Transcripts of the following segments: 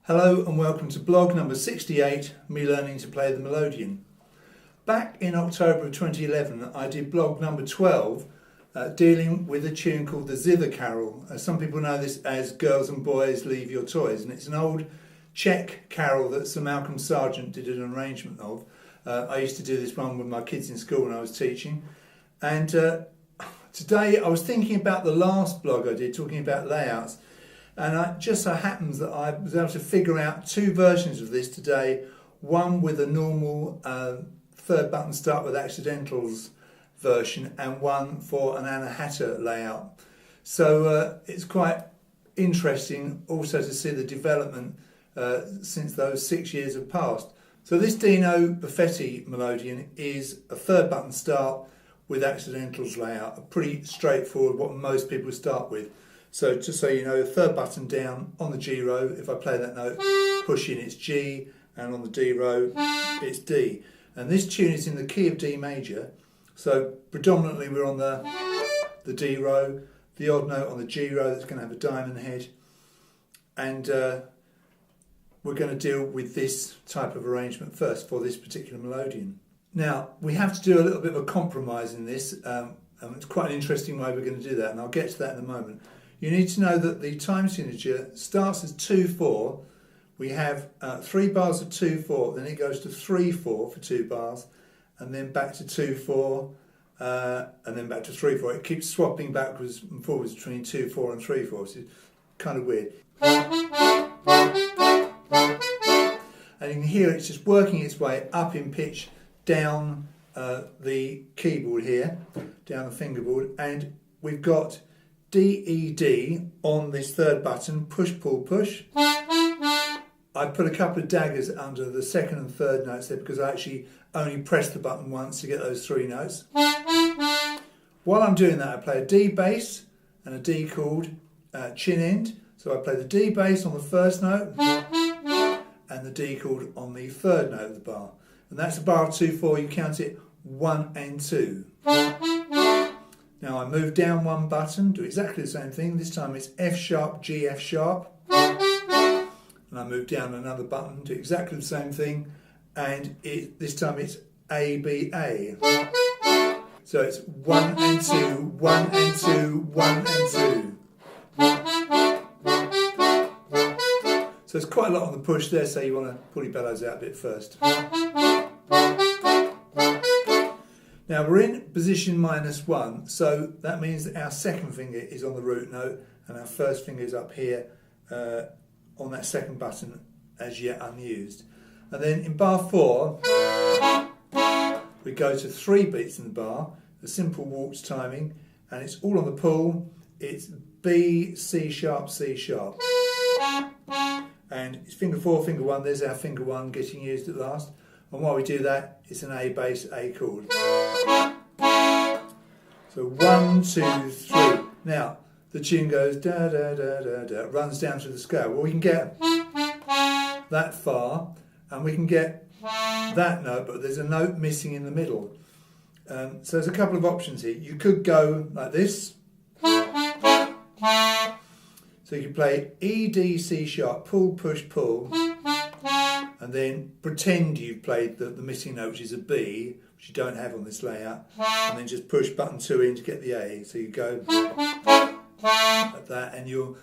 Hello and welcome to blog number 68, me learning to play the Melodeon. Back in October of 2011 I did blog number 12 dealing with a tune called the Zither Carol. Some people know this as Girls and Boys Leave Your Toys, and it's an old Czech carol that Sir Malcolm Sargent did an arrangement of. I used to do this one with my kids in school when I was teaching, and today I was thinking about the last blog I did talking about layouts. And it just so happens that I was able to figure out two versions of this today, one with a normal third button start with accidentals version and one for an Anahata layout. So it's quite interesting also to see the development since those 6 years have passed. So this Dino Buffetti Melodeon is a third button start with accidentals layout, a pretty straightforward, what most people start with. So just so you know, the third button down on the G row, if I play that note, push in, it's G, and on the D row, it's D. And this tune is in the key of D major, so predominantly we're on the D row, the odd note on the G row that's going to have a diamond head, and we're going to deal with this type of arrangement first for this particular Melodeon. Now, we have to do a little bit of a compromise in this, and it's quite an interesting way we're going to do that, and I'll get to that in a moment. You need to know that the time signature starts as 2/4. We have 3 bars of 2/4, then it goes to 3/4 for 2 bars, and then back to 2/4, and then back to 3/4. It keeps swapping backwards and forwards between 2/4 and 3/4. So it's kind of weird. And you can hear it's just working its way up in pitch down the keyboard here, down the fingerboard, and we've got D, E, D on this third button, push, pull, push. I put a couple of daggers under the second and third notes there because I actually only pressed the button once to get those 3 notes. While I'm doing that, I play a D bass and a D chord chin end. So I play the D bass on the first note and the D chord on the third note of the bar. And that's a bar of 2/4, you count it 1 and 2. Now I move down 1 button, do exactly the same thing. This time it's F sharp, G, F sharp. And I move down another button, do exactly the same thing. And this time it's A, B, A. So it's 1 and 2, 1 and 2, 1 and 2. So it's quite a lot on the push there, so you want to pull your bellows out a bit first. Now we're in position -1, so that means that our second finger is on the root note and our first finger is up here on that second button as yet unused. And then in bar 4 we go to 3 beats in the bar, a simple waltz timing, and it's all on the pull. It's B, C sharp, C sharp. And it's finger 4, finger 1, there's our finger 1 getting used at last. And while we do that, it's an A bass, A chord. So 1, 2, 3. Now, the tune goes da da da da da, runs down through the scale. Well, we can get that far, and we can get that note, but there's a note missing in the middle. So there's a couple of options here. You could go like this. So you could play E, D, C sharp, pull, push, pull, and then pretend you've played the missing note, which is a B, which you don't have on this layout, and then just push button 2 in to get the A. So you go like that, and you'll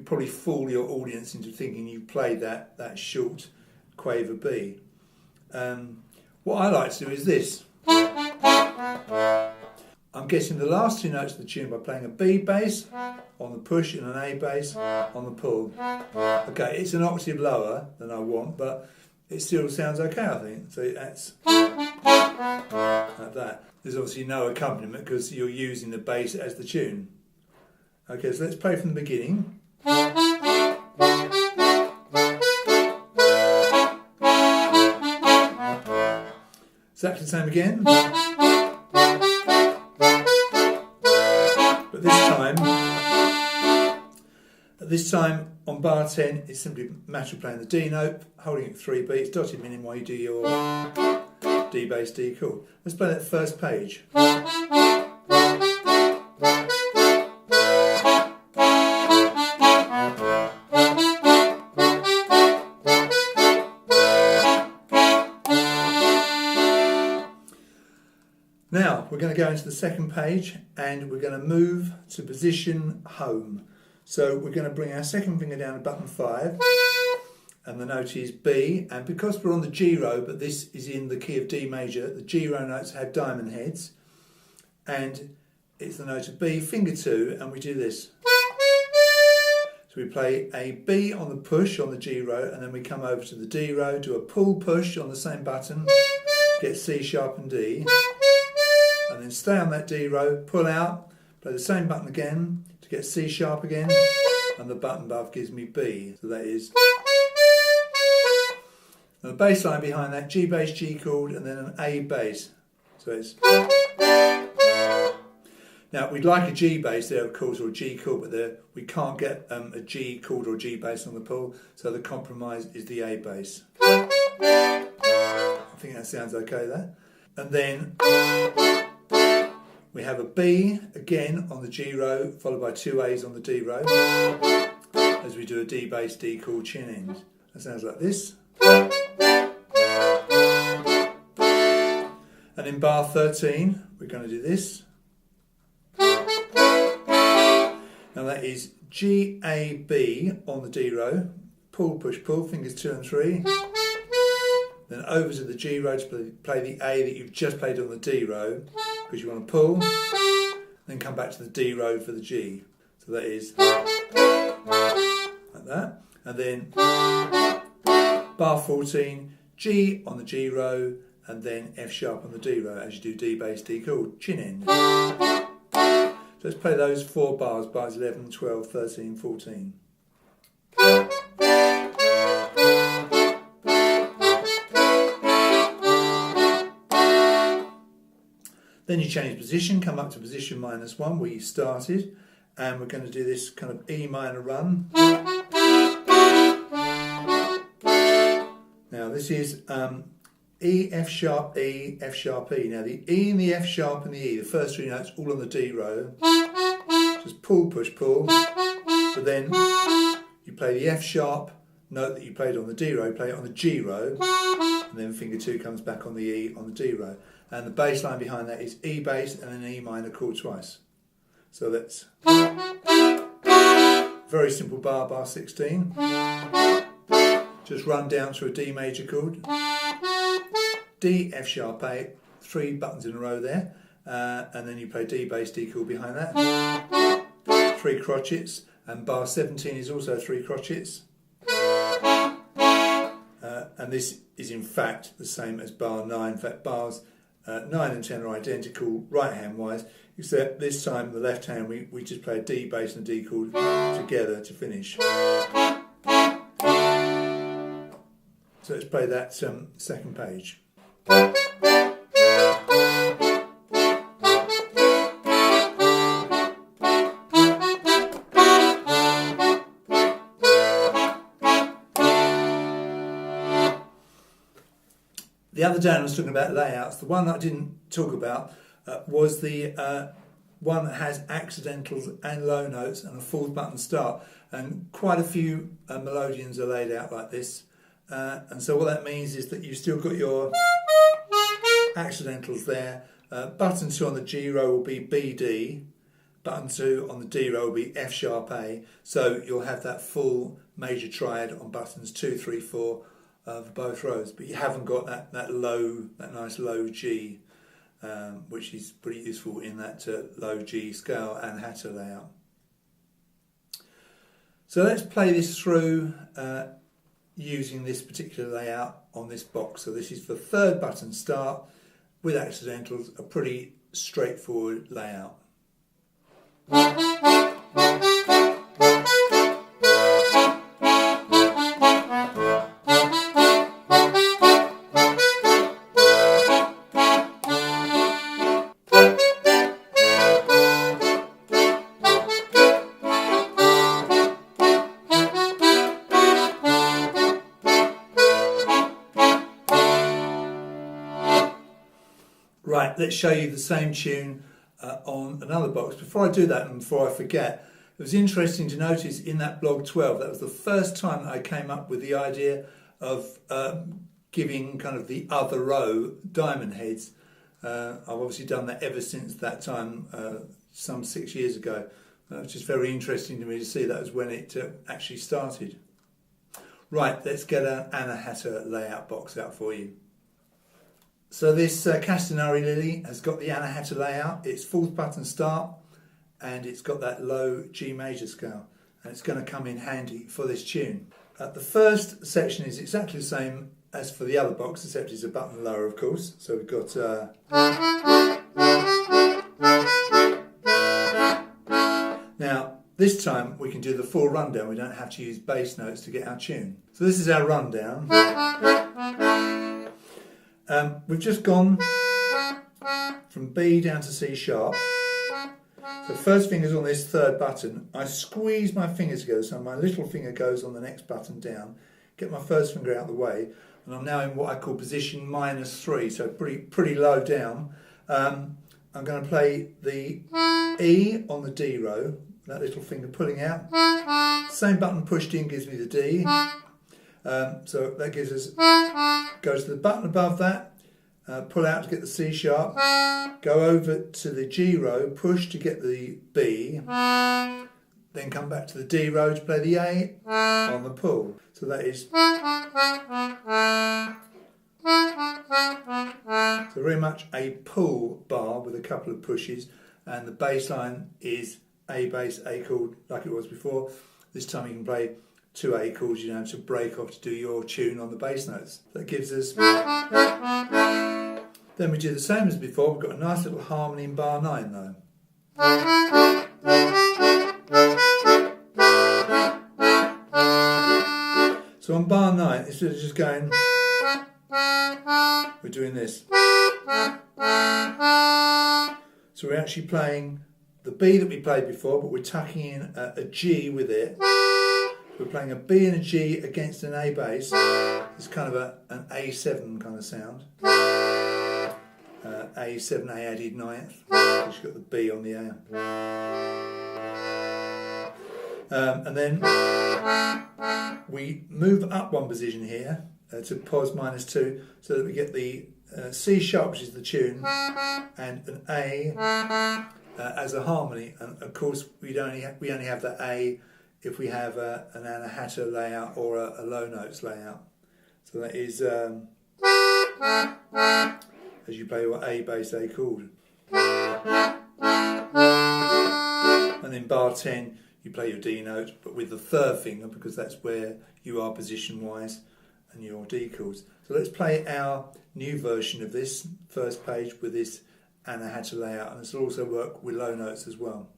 probably fool your audience into thinking you played that short quaver B. What I like to do is this. I'm getting the last 2 notes of the tune by playing a B bass on the push and an A bass on the pull. Okay, it's an octave lower than I want, but it still sounds okay, I think. So that's like that. There's obviously no accompaniment because you're using the bass as the tune. Okay, so let's play from the beginning. Exactly the same again. But this time on bar 10, it's simply a matter of playing the D note, holding it 3 beats, dotted minim while you do your D bass, D chord. Let's play that first page. we're going to go into the second page and we're going to move to position home. So we're going to bring our second finger down to button 5 and the note is B, and because we're on the G row but this is in the key of D major, the G row notes have diamond heads and it's the note of B, finger 2, and we do this. So we play a B on the push on the G row and then we come over to the D row, do a pull push on the same button to get C sharp and D, and then stay on that D row, pull out, play the same button again to get C sharp again, and the button above gives me B. So that is. And the bass line behind that, G bass, G chord, and then an A bass. So it's. Now we'd like a G bass there, of course, or a G chord, but there we can't get a G chord or G bass on the pull, so the compromise is the A bass. I think that sounds okay there. And then we have a B again on the G row, followed by 2 A's on the D row, as we do a D bass, D chord, chin end. That sounds like this. And in bar 13, we're going to do this. Now that is G, A, B on the D row, pull, push, pull, fingers 2 and 3. Then over to the G row to play the A that you've just played on the D row, because you want to pull. Then come back to the D row for the G. So that is like that. And then bar 14, G on the G row, and then F sharp on the D row, as you do D bass, D chord, chin end. So let's play those 4 bars, bars 11, 12, 13, 14. Then you change position, come up to position -1 where you started, and we're going to do this kind of E minor run. Now this is E, F sharp, E, F sharp, E. Now the E and the F sharp and the E, the first 3 notes all on the D row. Just pull, push, pull. But then you play the F sharp note that you played on the D row, play it on the G row, and then finger 2 comes back on the E on the D row. And the bass line behind that is E bass and an E minor chord twice. So that's very simple bar, bar 16. Just run down to a D major chord. D, F sharp, A, 3 buttons in a row there, and then you play D bass, D chord behind that, 3 crotchets, and bar 17 is also 3 crotchets, and this is in fact the same as bar 9. In fact, bars 9 and 10 are identical right hand wise, except this time the left hand we just play a D bass and a D chord together to finish. So let's play that second page. The other day I was talking about layouts. The one that I didn't talk about was the one that has accidentals and low notes and a 4th button start. And quite a few Melodeons are laid out like this. And so what that means is that you've still got your accidentals there. Button 2 on the G row will be B, D. Button 2 on the D row will be F sharp, A. So you'll have that full major triad on buttons 2, 3, 4 for both rows. But you haven't got that nice low G, which is pretty useful in that low G scale Anahata layout. So let's play this through using this particular layout on this box. So this is for 3rd button start with accidentals, a pretty straightforward layout. Right, let's show you the same tune on another box. Before I do that and before I forget, it was interesting to notice in that blog 12, that was the first time that I came up with the idea of giving kind of the other row diamond heads. I've obviously done that ever since that time, some 6 years ago. It's just very interesting to me to see that was when it actually started. Right, let's get an Anahata layout box out for you. So this Castanari Lily has got the Anahata layout. It's 4th button start, and it's got that low G major scale, and it's going to come in handy for this tune. The first section is exactly the same as for the other box, except it's a button lower, of course. So we've got now this time we can do the full rundown. We don't have to use bass notes to get our tune. So this is our rundown. We've just gone from B down to C sharp. So first finger's on this 3rd button. I squeeze my fingers together so my little finger goes on the next button down. Get my first finger out of the way, and I'm now in what I call position -3, so pretty low down. I'm going to play the E on the D row, that little finger pulling out. Same button pushed in gives me the D. So that gives us, goes to the button above that, pull out to get the C sharp, go over to the G row, push to get the B, then come back to the D row to play the A on the pull. So that is so very much a pull bar with a couple of pushes, and the bass line is A bass, A chord like it was before. This time you can play 2 A chords, you don't have to break off to do your tune on the bass notes. That gives us. Then we do the same as before. We've got a nice little harmony in bar 9 though. So on bar 9, instead of just going, we're doing this. So we're actually playing the B that we played before, but we're tucking in a G with it. We're playing a B and a G against an A bass. It's kind of an A7 kind of sound. A7, A added 9th. You've got the B on the A. And then we move up one position here to pos -2, so that we get the C sharp, which is the tune, and an A as a harmony. And of course, we only have the A if we have an Anahata layout or a low notes layout. So that is as you play your A bass, A chord. And in bar 10 you play your D note, but with the 3rd finger, because that's where you are position wise, and your D chords. So let's play our new version of this first page with this Anahata layout, and this will also work with low notes as well.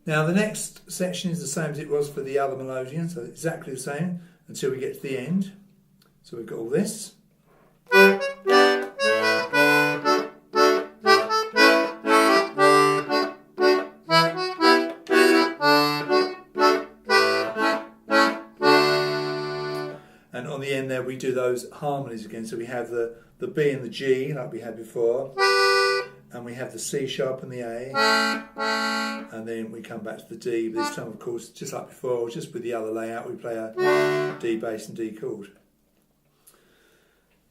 Now the next section is the same as it was for the other Melodeon, so exactly the same until we get to the end. So we've got all this. And on the end there we do those harmonies again, so we have the B and the G like we had before, and we have the C sharp and the A, and then we come back to the D, but this time of course just like before, just with the other layout, we play a D bass and D chord.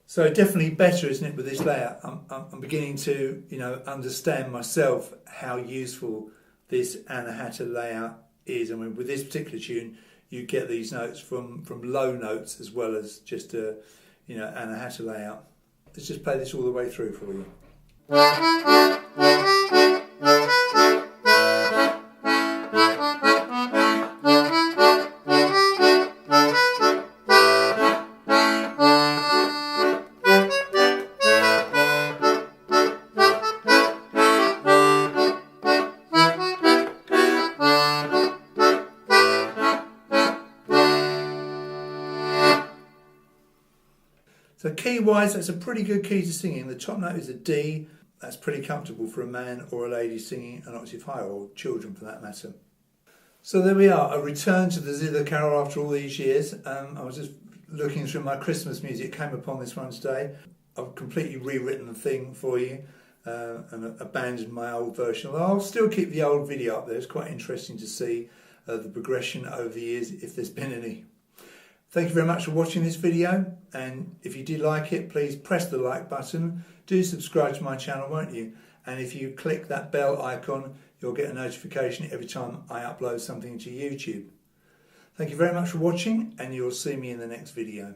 So definitely better, isn't it, with this layout? I'm beginning to, understand myself how useful this Anahata layout is. I mean, with this particular tune, you get these notes from low notes as well as just a, Anahata layout. Let's just play this all the way through for you. So key-wise, that's a pretty good key to singing. The top note is a D. That's pretty comfortable for a man or a lady singing an octave higher, or children for that matter. So there we are, a return to the Zither Carol after all these years. I was just looking through my Christmas music, came upon this one today. I've completely rewritten the thing for you. and abandoned my old version. I'll still keep the old video up there. It's quite interesting to see the progression over the years, if there's been any. Thank you very much for watching this video, and if you did like it, please press the like button. Do subscribe to my channel, won't you? And if you click that bell icon, you'll get a notification every time I upload something to YouTube. Thank you very much for watching, and you'll see me in the next video.